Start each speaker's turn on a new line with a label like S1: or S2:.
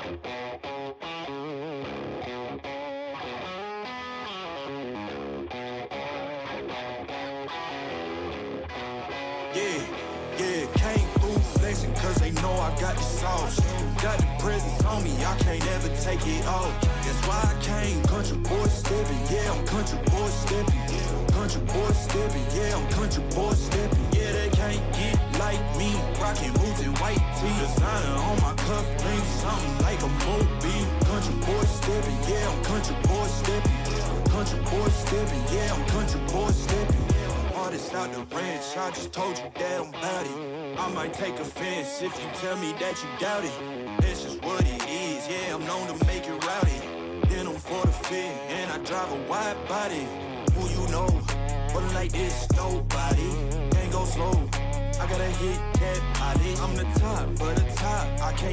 S1: Yeah, came through flexing cause they know I got the sauce. Got the presence on me, I can't ever take it off. That's why I came country boy stepping. Yeah, I'm country boy stepping. Country boy stepping, yeah, I'm country boy stepping. Yeah, they can't get like me. Rockin' boots and white tee. Designer on my cuff link, something like a Moby. Country boy stepping, yeah, I'm country boy stepping. Country boy stepping, yeah, I'm country boy stepping. Artist out the ranch, I just told you that I'm bout it. I might take offense if you tell me that you doubt it. That's just what it is, yeah, I'm known to make it rowdy. Then I'm for the fit, and I drive a wide body. Who you know, rolling like this, nobody. Can't go slow, I gotta hit that body. I'm the top of the top, I can't